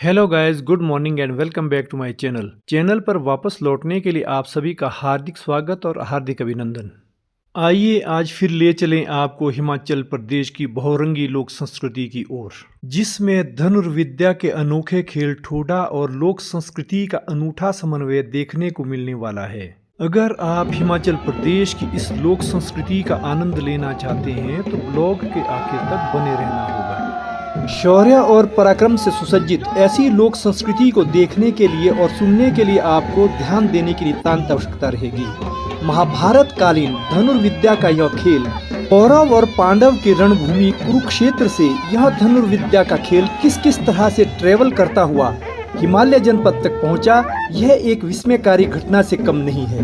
Hello guys, good morning and welcome back to my channel पर वापस लौटने के लिए आप सभी का हार्दिक स्वागत और हार्दिक अभिनंदन। आइए आज फिर ले चलें आपको हिमाचल प्रदेश की बहुरंगी लोक संस्कृति की ओर, जिसमें धनुर्विद्या के अनोखे खेल ठोडा और लोक संस्कृति का अनूठा समन्वय देखने को मिलने वाला है। अगर आप हिमाचल प्रदेश की इस लोक संस्कृति का आनंद लेना चाहते हैं तो ब्लॉग के आखिर तक बने रहना होगा। शौर्य और पराक्रम से सुसज्जित ऐसी लोक संस्कृति को देखने के लिए और सुनने के लिए आपको ध्यान देने की नितांत आवश्यकता रहेगी। महाभारत कालीन धनुर्विद्या का यह खेल कौरव और पांडव की रणभूमि कुरुक्षेत्र से यह धनुर्विद्या का खेल किस किस तरह से ट्रेवल करता हुआ हिमालय जनपद तक पहुंचा, यह एक विस्मयकारी घटना से कम नहीं है।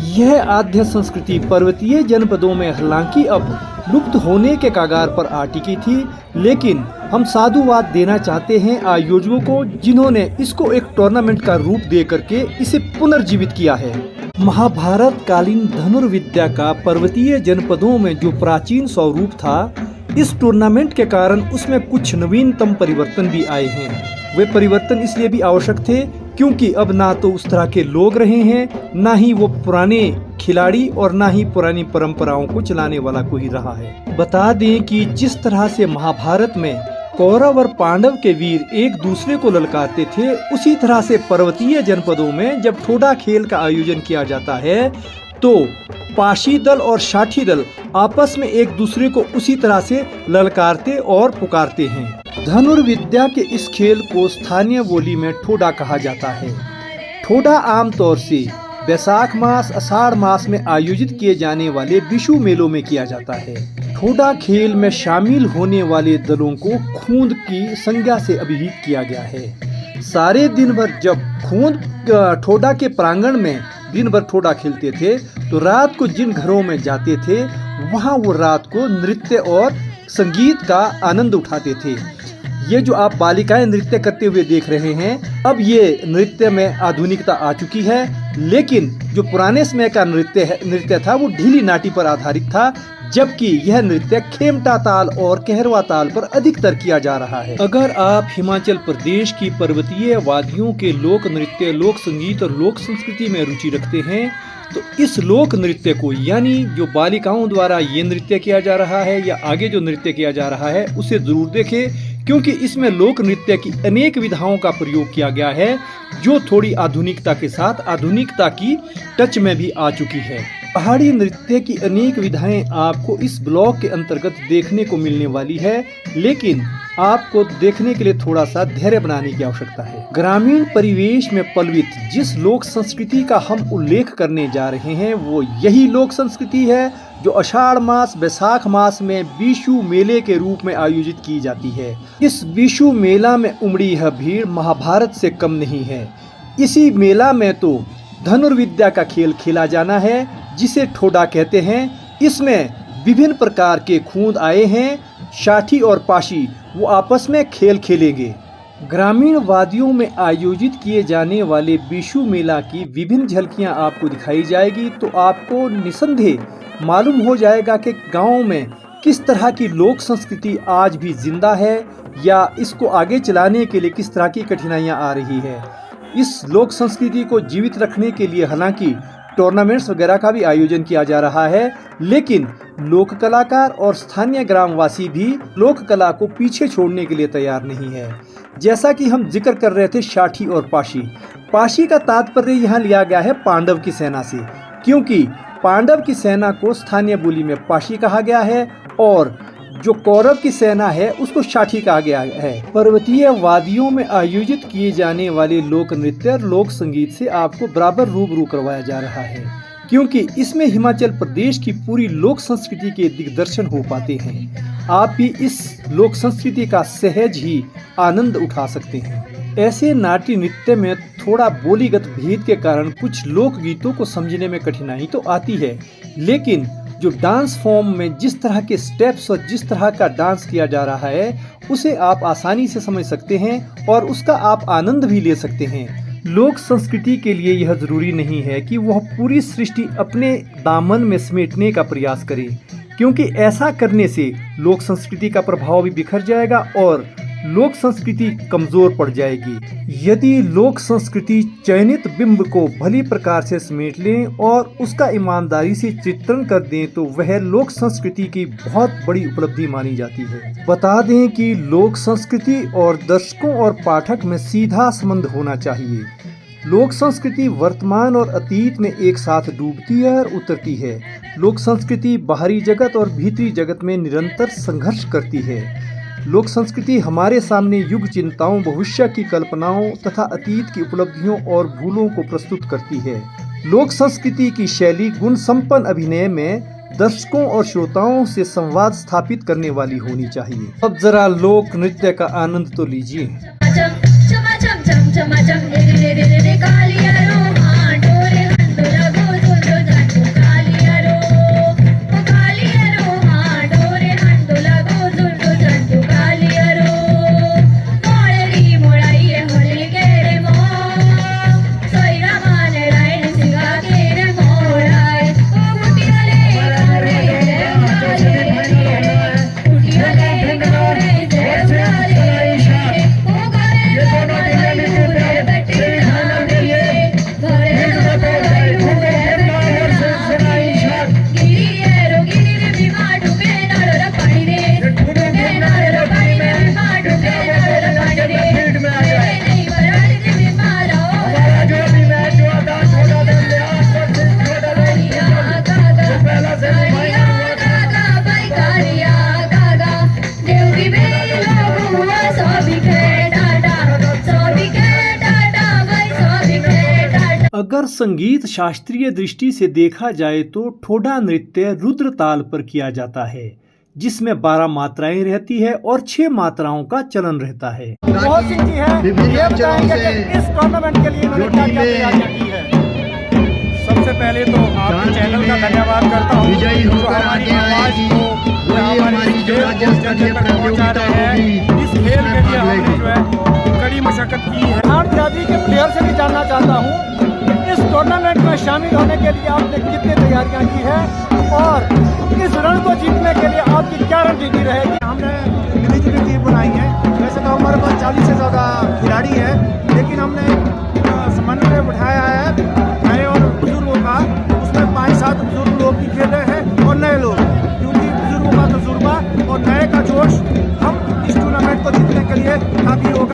यह आद्य संस्कृति पर्वतीय जनपदों में हालांकि अब लुप्त होने के कगार पर आ टिकी थी, लेकिन हम साधुवाद देना चाहते हैं आयोजकों को, जिन्होंने इसको एक टूर्नामेंट का रूप दे करके इसे पुनर्जीवित किया है। महाभारत कालीन धनुर्विद्या का पर्वतीय जनपदों में जो प्राचीन स्वरूप था, इस टूर्नामेंट के कारण उसमें कुछ नवीनतम परिवर्तन भी आए हैं। वे परिवर्तन इसलिए भी आवश्यक थे क्योंकि अब ना तो उस तरह के लोग रहे हैं, ना ही वो पुराने खिलाड़ी और ना ही पुरानी परंपराओं को चलाने वाला कोई रहा है। बता दें कि जिस तरह से महाभारत में कौरव और पांडव के वीर एक दूसरे को ललकारते थे, उसी तरह से पर्वतीय जनपदों में जब ठोडा खेल का आयोजन किया जाता है तो पाशी दल और साथी दल आपस में एक दूसरे को उसी तरह से ललकारते और पुकारते हैं। धनुर्विद्या के इस खेल को स्थानीय बोली में ठोडा कहा जाता है। ठोडा आमतौर से बैसाख मास आषाढ़ मास में आयोजित किए जाने वाले विशु मेलों में किया जाता है। ठोडा खेल में शामिल होने वाले दलों को खूंद की संज्ञा से अभिहित किया गया है। सारे दिन भर जब खूंद ठोडा के प्रांगण में दिन भर ठोडा खेलते थे तो रात को जिन घरों में जाते थे वहां वो रात को नृत्य और संगीत का आनंद उठाते थे। ये जो आप बालिकाएं नृत्य करते हुए देख रहे हैं, अब ये नृत्य में आधुनिकता आ चुकी है, लेकिन जो पुराने समय का नृत्य था वो ढीली नाटी पर आधारित था, जबकि यह नृत्य खेमटा ताल और कहरवा ताल पर अधिकतर किया जा रहा है। अगर आप हिमाचल प्रदेश की पर्वतीय वादियों के लोक नृत्य, लोक संगीत और लोक संस्कृति में रुचि रखते हैं तो इस लोक नृत्य को, यानी जो बालिकाओं द्वारा ये नृत्य किया जा रहा है या आगे जो नृत्य किया जा रहा है, उसे जरूर देखें, क्योंकि इसमें लोक नृत्य की अनेक विधाओं का प्रयोग किया गया है जो थोड़ी आधुनिकता के साथ आधुनिकता की टच में भी आ चुकी है। पहाड़ी नृत्य की अनेक विधाएं आपको इस ब्लॉग के अंतर्गत देखने को मिलने वाली है, लेकिन आपको देखने के लिए थोड़ा सा धैर्य बनाने की आवश्यकता है। ग्रामीण परिवेश में पल्वित जिस लोक संस्कृति का हम उल्लेख करने जा रहे हैं वो यही लोक संस्कृति है जो आषाढ़ मास बैसाख मास में विशु मेले के रूप में आयोजित की जाती है। इस विशु मेला में उमड़ी यह भीड़ महाभारत से कम नहीं है। इसी मेला में तो धनुर्विद्या का खेल खेला जाना है जिसे ठोडा कहते हैं। इसमें विभिन्न प्रकार के खूंद आए हैं, साथी और पाशी वो आपस में खेल खेलेंगे। ग्रामीण वादियों में आयोजित किए जाने वाले विशु मेला की विभिन्न झलकियां आपको दिखाई जाएगी, तो आपको निसंदेह मालूम हो जाएगा कि गांव में किस तरह की लोक संस्कृति आज भी जिंदा है या इसको आगे चलाने के लिए किस तरह की कठिनाइयां आ रही है। इस लोक संस्कृति को जीवित रखने के लिए हालांकि टूर्नामेंट्स वगैरह का भी आयोजन किया जा रहा है, लेकिन लोक कलाकार और स्थानीय ग्रामवासी भी लोक कला को पीछे छोड़ने के लिए तैयार नहीं है। जैसा कि हम जिक्र कर रहे थे साथी और पाशी, पाशी का तात्पर्य यहाँ लिया गया है पांडव की सेना से, क्योंकि पांडव की सेना को स्थानीय बोली में पाशी कहा गया है और जो कौरव की सेना है उसको साथी कहा गया है। पर्वतीय वादियों में आयोजित किए जाने वाले लोक नृत्य और लोक संगीत से आपको बराबर रूबरू करवाया जा रहा है, क्योंकि इसमें हिमाचल प्रदेश की पूरी लोक संस्कृति के दिग्दर्शन हो पाते हैं। आप भी इस लोक संस्कृति का सहज ही आनंद उठा सकते हैं। ऐसे नाट्य नृत्य में थोड़ा बोलीगत भेद के कारण कुछ लोक गीतों को समझने में कठिनाई तो आती है, लेकिन जो डांस फॉर्म में जिस तरह के स्टेप्स और जिस तरह का डांस किया जा रहा है उसे आप आसानी से समझ सकते हैं और उसका आप आनंद भी ले सकते हैं। लोक संस्कृति के लिए यह जरूरी नहीं है कि वह पूरी सृष्टि अपने दामन में समेटने का प्रयास करे, क्योंकि ऐसा करने से लोक संस्कृति का प्रभाव भी बिखर जाएगा और लोक संस्कृति कमजोर पड़ जाएगी। यदि लोक संस्कृति चयनित बिंब को भली प्रकार से समेट लें और उसका ईमानदारी से चित्रण कर दें तो वह लोक संस्कृति की बहुत बड़ी उपलब्धि मानी जाती है। बता दें कि लोक संस्कृति और दर्शकों और पाठक में सीधा संबंध होना चाहिए। लोक संस्कृति वर्तमान और अतीत में एक साथ डूबती है और उतरती है। लोक संस्कृति बाहरी जगत और भीतरी जगत में निरंतर संघर्ष करती है। लोक संस्कृति हमारे सामने युग चिंताओं, भविष्य की कल्पनाओं तथा अतीत की उपलब्धियों और भूलों को प्रस्तुत करती है। लोक संस्कृति की शैली गुण संपन्न अभिनय में दर्शकों और श्रोताओं से संवाद स्थापित करने वाली होनी चाहिए। अब जरा लोक नृत्य का आनंद तो लीजिए। अगर संगीत शास्त्रीय दृष्टि से देखा जाए तो ठोडा नृत्य रुद्र ताल पर किया जाता है, जिसमें 12 मात्राएं रहती है और 6 मात्राओं का चलन रहता है। बहुत सी चीज है, ये बताएंगे कि इस टूर्नामेंट के लिए इन्होंने क्या-क्या तैयारियां की है। सबसे पहले तो आपके चैनल का धन्यवाद करता हूँ जो हमारी आवाज को हमारी पहुंचा रहे हैं। इस खेल के लिए हमने जो है कड़ी मशक्कत की है। हर जाति के प्लेयर से भी जानना चाहता हूँ इस टूर्नामेंट में शामिल होने के लिए आपने कितनी तैयारियां की है और इस रण को जीतने के लिए आपकी क्या रणनीति रहेगी। हमने मिली-जुली टीम बनाई है। वैसे तो हमारे पास 40 से ज़्यादा खिलाड़ी है, लेकिन हमने समन्वय उठाया है नए और बुजुर्गों का। उसमें 5-7 बुजुर्ग लोग भी खेल रहे हैं और नए लोग, क्योंकि बुजुर्गों का तजुर्बा और नए का जोश हम इस टूर्नामेंट को जीतने के लिए काफ़ी होगा।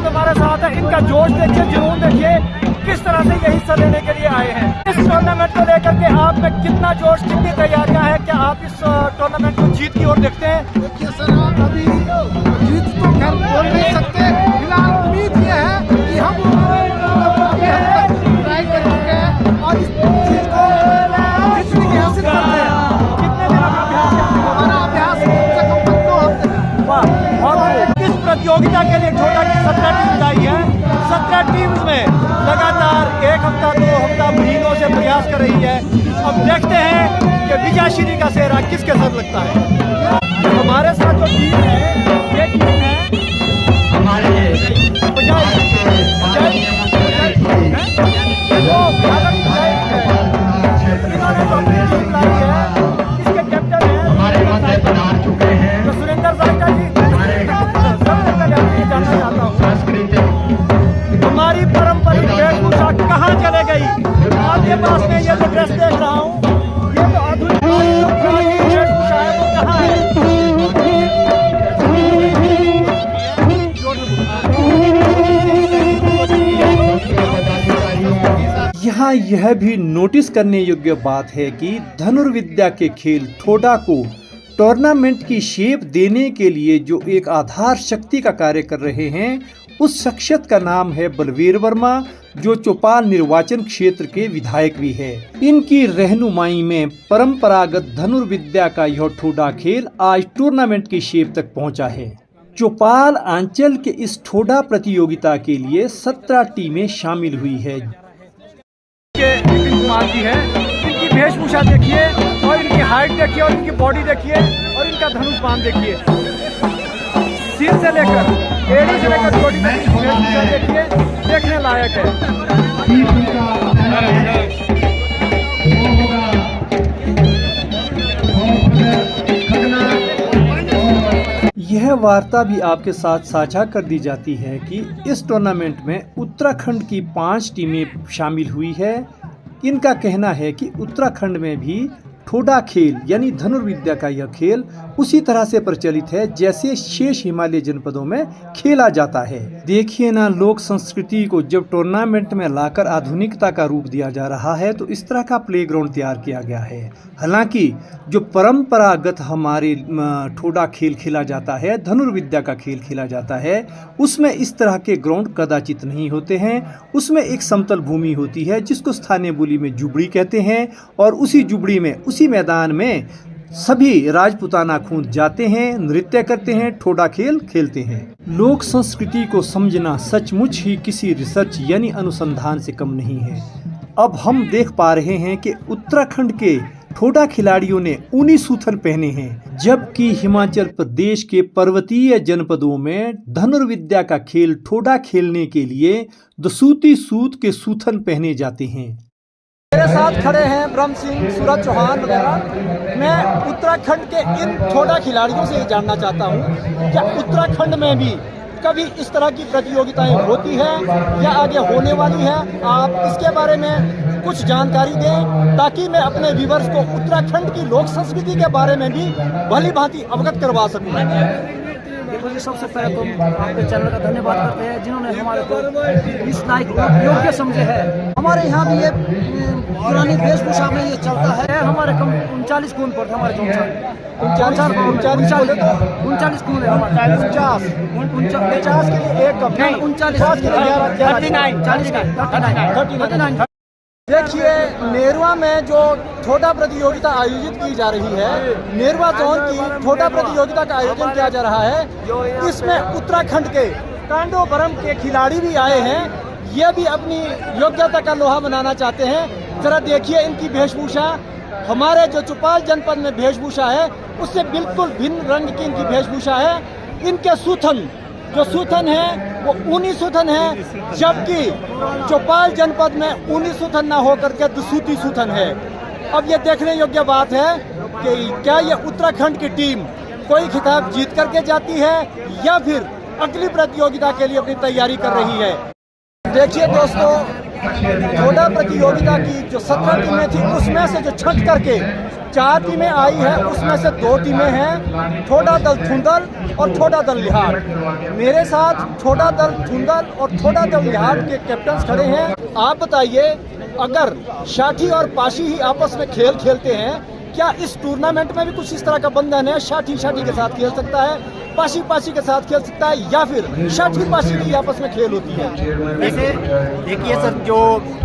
हमारे साथ है, इनका जोश देखिए, जुनून देखिए, किस तरह से ये हिस्सा लेने के लिए आए हैं। इस टूर्नामेंट को लेकर के आप में कितना जोश, कितनी तैयारियां हैं, क्या आप इस टूर्नामेंट को जीत की ओर देखते हैं? देखिए सर, अभी जीत तो खैर बोल नहीं सकते, फिलहाल उम्मीद ये है कि हम ट्राई कर चुके हैं और इस चीज को जीतने की हासिल करते हैं। कितने दिन का अभ्यास है? हमारा अभ्यास कम से कम 2 हफ्ते का। वाह, और इस प्रतियोगिता के लिए ठोडा की 17 टीम आई है। 17 टीम्स में लगातार 1 हफ्ता 2 हफ्ता महीनों से प्रयास कर रही है। अब देखते हैं कि विजयश्री का सेहरा किसके साथ लगता है। हमारे साथ जो टीम है, ये टीम है हमारे इसके कैप्टन है हमारे चुके हैं तो सुरेंद्र जायका जी। सबसे पहले आपसे जानना चाहता हूँ हमारी पारंपरिक वेशभूषा कहाँ चले गई? आपके पास में ये जो ड्रेस देख रहा हूँ, ये तो आधुनिक वेशभूषा है, वो कहाँ है? यहाँ यह भी नोटिस करने योग्य बात है कि धनुर्विद्या के खेल ठोडा को टूर्नामेंट की शेप देने के लिए जो एक आधार शक्ति का कार्य कर रहे हैं, उस शख्सियत का नाम है बलवीर वर्मा, जो चौपाल निर्वाचन क्षेत्र के विधायक भी है। इनकी रहनुमाई में परंपरागत धनुर्विद्या का यह ठोडा खेल आज टूर्नामेंट की शेप तक पहुंचा है। चौपाल अंचल के इस ठोडा प्रतियोगिता के लिए 17 टीमें शामिल हुई है। विपिन कुमार जी है, इनकी वेशभूषा देखिए और इनकी हाइट देखिए और इनकी बॉडी देखिए और इनका धनुष बाण देखिए, सिर से लेकर एड़ी से लेकर बॉडी वेशभूषा देखिए, देखने लायक है। वो होगा खगना। यह वार्ता भी आपके साथ साझा कर दी जाती है कि इस टूर्नामेंट में उत्तराखंड की 5 टीमें शामिल हुई है। इनका कहना है कि उत्तराखंड में भी ठोडा खेल यानी धनुर्विद्या का यह खेल उसी तरह से प्रचलित है जैसे शेष हिमालय जनपदों में खेला जाता है। देखिए ना, लोक संस्कृति को जब टूर्नामेंट में लाकर आधुनिकता का रूप दिया जा रहा है तो इस तरह का प्लेग्राउंड तैयार किया गया है। हालांकि जो परंपरागत हमारे ठोडा खेल खेला जाता है, धनुर्विद्या का खेल खेला जाता है, उसमें इस तरह के ग्राउंड कदाचित नहीं होते हैं। उसमें एक समतल भूमि होती है जिसको स्थानीय बोली में जुबड़ी कहते हैं और उसी जुबड़ी में उसी मैदान में सभी राजपुताना खूंद जाते हैं, नृत्य करते हैं, ठोडा खेल खेलते हैं। लोक संस्कृति को समझना सचमुच ही किसी रिसर्च यानी अनुसंधान से कम नहीं है। अब हम देख पा रहे हैं कि उत्तराखंड के ठोडा खिलाड़ियों ने ऊनी सूथन पहने हैं, जबकि हिमाचल प्रदेश के पर्वतीय जनपदों में धनुर्विद्या का खेल ठोडा खेलने के लिए दसूती सूत के सूथन पहने जाते हैं। मेरे साथ खड़े हैं ब्रह्म सिंह, सूरज चौहान वगैरह। मैं उत्तराखंड के इन ठोडा खिलाड़ियों से ये जानना चाहता हूँ क्या उत्तराखंड में भी कभी इस तरह की प्रतियोगिताएं होती हैं या आगे होने वाली हैं? आप इसके बारे में कुछ जानकारी दें ताकि मैं अपने व्यूअर्स को उत्तराखंड की लोक संस्कृति के बारे में भी भली भांति अवगत करवा सकूँ। देखो जी, सबसे पहले तो आपके चैनल का धन्यवाद करते हैं जिन्होंने हमारे को इस लायक योग्य समझे है। हमारे यहाँ भी ये पुरानी वेशभूषा में ये चलता है। हमारे कम 39 खून पड़ता है हमारे 39 खून है हमारे 50 के लिए एक कम 39 39। देखिए, नेरवा में जो ठोडा प्रतियोगिता आयोजित की जा रही है, नेरवा जोन की ठोडा प्रतियोगिता का आयोजन किया जा रहा है। इसमें उत्तराखंड के कांडो बरम के खिलाड़ी भी आए हैं। ये भी अपनी योग्यता का लोहा बनाना चाहते हैं। जरा देखिए इनकी वेशभूषा, हमारे जो चौपाल जनपद में वेशभूषा है उससे बिल्कुल भिन्न रंग की इनकी वेशभूषा है। इनके सूथन जो सूथन है वो ऊनी सूथन है, जबकि चौपाल जनपद में ऊनी सूथन ना होकर के दसूती सूथन है। अब ये देखने योग्य बात है कि क्या ये उत्तराखंड की टीम कोई खिताब जीत करके जाती है या फिर अगली प्रतियोगिता के लिए अपनी तैयारी कर रही है। देखिए दोस्तों, ठोडा प्रतियोगिता की जो 17 टीमें थी उसमें से जो छट करके 4 टीमें आई है उसमें से 2 टीमें हैं ठोडा दल थुंदल और ठोडा दल लिहाड़। मेरे साथ ठोडा दल थुंदल और ठोडा दल लिहाड़ के कैप्टन खड़े हैं। आप बताइए, अगर शाठी और पाशी ही आपस में खेल खेलते हैं, क्या इस टूर्नामेंट में भी कुछ इस तरह का बंधन है? शाठी शाठी के साथ खेल सकता है, पाशी पाशी के साथ खेल सकता है, या फिर शाठी पाशी की आपस में खेल होती है? वैसे देखिए सर, जो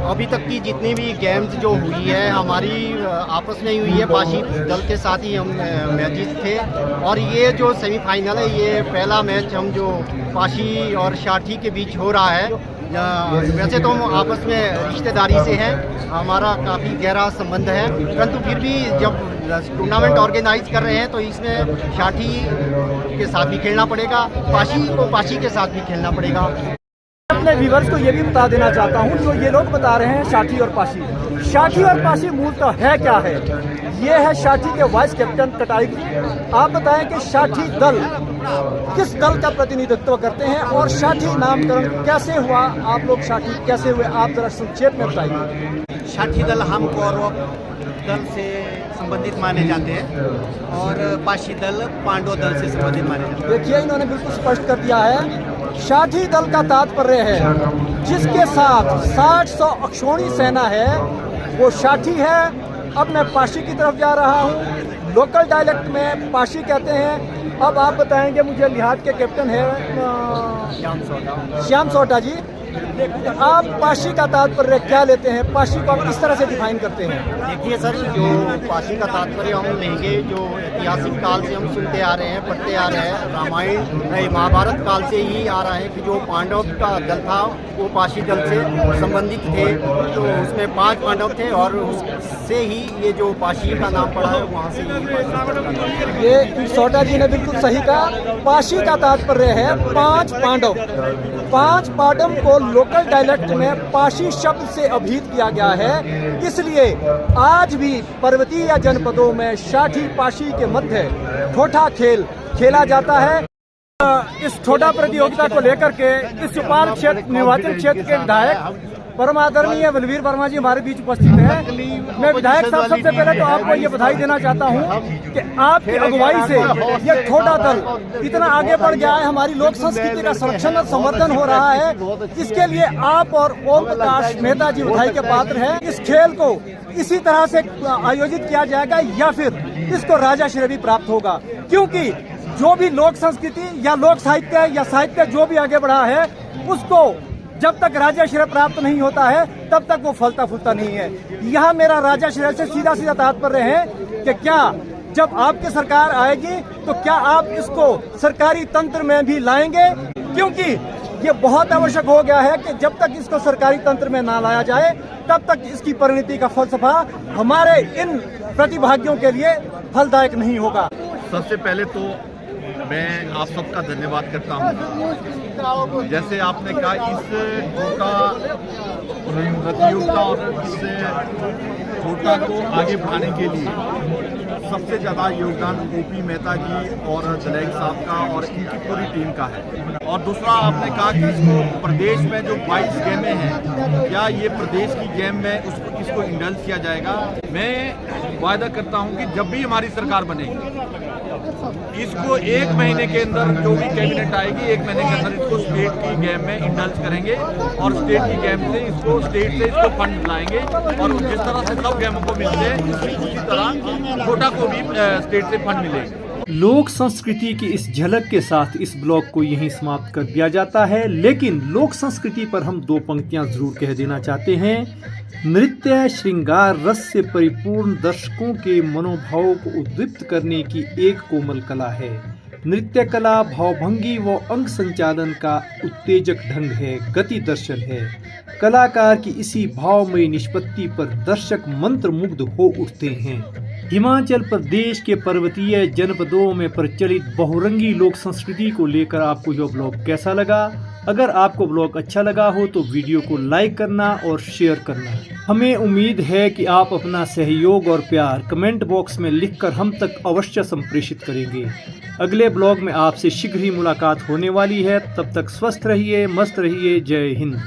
अभी तक की जितनी भी गेम्स जो हुई है हमारी आपस में ही हुई है। पाशी दल के साथ ही हम मैचेस थे और ये जो सेमीफाइनल है ये पहला मैच हम जो पाशी और शाठी के बीच हो रहा है। वैसे तो हम आपस में रिश्तेदारी से हैं, हमारा काफ़ी गहरा संबंध है, परंतु फिर भी जब टूर्नामेंट ऑर्गेनाइज कर रहे हैं तो इसमें शाठी के साथ भी खेलना पड़ेगा, पाशी को पाशी के साथ भी खेलना पड़ेगा। अपने व्यूअर्स को ये भी बता देना चाहता हूँ, जो ये लोग बता रहे हैं शाठी और पाशी, शाठी और पाशी मूलतः है क्या है? ये है शाठी के वाइस कैप्टन कटाई जी। आप बताएं कि शाठी दल किस दल का प्रतिनिधित्व करते हैं और शाठी नामकरण कैसे हुआ? आप लोग शाठी कैसे हुए, आप जरा संक्षेप में बताइए। शाठी दल हम कौरव दल से संबंधित माने जाते हैं और पाशी दल पांडव दल से संबंधित माने जाते हैं। देखिए, इन्होंने बिल्कुल स्पष्ट कर दिया है। शाठी दल का तात्पर्य है जिसके साथ 60-100 अक्षौणी सेना है, वो शाठी है। अब मैं पाशी की तरफ जा रहा हूँ। लोकल डायलेक्ट में पाशी कहते हैं। अब आप बताएंगे मुझे, लिहाड़ के कैप्टन है श्याम सोटा जी, आप पाशी का तात्पर्य क्या लेते हैं? पाशी को आप किस तरह से डिफाइन करते हैं? देखिए सर, जो पाशी का तात्पर्य हम लेंगे, जो ऐतिहासिक काल से हम सुनते आ रहे हैं, पढ़ते आ रहे हैं, रामायण महाभारत काल से ही आ रहा है कि जो पांडव का दल था वो पाशी दल से संबंधित थे, तो उसमें 5 पांडव थे और उससे ही ये जो पाशी का नाम पड़ा है वहाँ से ये सोटा जी ने बिल्कुल सही कहा। पाशी का तात्पर्य है 5 पांडव। 5 पांडव को लोकल डायलेक्ट में पाशी शब्द से अभिहित किया गया है, इसलिए आज भी पर्वतीय जनपदों में साठी पाशी के मध्य ठोठा खेल खेला जाता है। इस ठोठा प्रतियोगिता को लेकर के इस चौपाल क्षेत्र निर्वाचन क्षेत्र के विधायक परम आदरणीय बलवीर वर्मा जी हमारे बीच उपस्थित हैं। मैं विधायक साहब सबसे पहले तो आपको ये बधाई देना चाहता हूँ कि आपकी अगुवाई से ये ठोठा दल इतना आगे बढ़ गया है, हमारी लोक संस्कृति का संरक्षण और संवर्धन हो रहा है। इसके लिए आप और ओम प्रकाश मेहता जी बधाई के पात्र हैं। इस खेल को इसी तरह से आयोजित किया जाएगा या फिर इसको राजा श्रेणी प्राप्त होगा, क्योंकि जो भी लोक संस्कृति या लोक साहित्य या साहित्य जो भी आगे बढ़ा है उसको जब तक राजा श्रेय प्राप्त नहीं होता है तब तक वो फलता फूलता नहीं है। यहाँ मेरा राजा श्रेय से सीधा सीधा तात्पर्य है कि क्या जब आपकी सरकार आएगी तो क्या आप इसको सरकारी तंत्र में भी लाएंगे, क्योंकि ये बहुत आवश्यक हो गया है कि जब तक इसको सरकारी तंत्र में ना लाया जाए तब तक इसकी परिणति का फलसफा हमारे इन प्रतिभागियों के लिए फलदायक नहीं होगा। सबसे पहले तो मैं आप सबका धन्यवाद करता हूँ। जैसे आपने कहा इस छोटा प्रतियोगिता और इस छोटा को आगे बढ़ाने के लिए सबसे ज़्यादा योगदान ओपी मेहता जी और जलैक साहब का और इनकी पूरी टीम का है। और दूसरा आपने कहा कि इसको प्रदेश में जो 22 गेमें हैं, क्या ये प्रदेश की गेम में इसको इंडल्ज किया जाएगा। मैं वायदा करता हूँ कि जब भी हमारी सरकार बनेगी इसको 1 महीने के अंदर जो भी कैबिनेट आएगी 1 महीने के अंदर इसको स्टेट की गेम में इंडल्ज करेंगे और स्टेट की गेम से इसको स्टेट से इसको फंड लाएंगे और जिस तरह से सब गेमों को मिलते हैं उसी तरह छोटा को भी स्टेट से फंड मिलेगा। लोक संस्कृति की इस झलक के साथ इस ब्लॉग को यहीं समाप्त कर दिया जाता है, लेकिन लोक संस्कृति पर हम 2 पंक्तियां जरूर कह देना चाहते हैं। नृत्य श्रृंगार रस से परिपूर्ण दर्शकों के मनोभावों को उद्दीप्त करने की एक कोमल कला है। नृत्य कला भावभंगी व अंग संचालन का उत्तेजक ढंग है, गति दर्शन है। कलाकार की इसी भावमयी निष्पत्ति पर दर्शक मंत्रमुग्ध हो उठते हैं। हिमाचल प्रदेश के पर्वतीय जनपदों में प्रचलित बहुरंगी लोक संस्कृति को लेकर आपको यह ब्लॉग कैसा लगा? अगर आपको ब्लॉग अच्छा लगा हो तो वीडियो को लाइक करना और शेयर करना। हमें उम्मीद है कि आप अपना सहयोग और प्यार कमेंट बॉक्स में लिखकर हम तक अवश्य संप्रेषित करेंगे। अगले ब्लॉग में आपसे शीघ्र ही मुलाकात होने वाली है। तब तक स्वस्थ रहिए, मस्त रहिए। जय हिंद।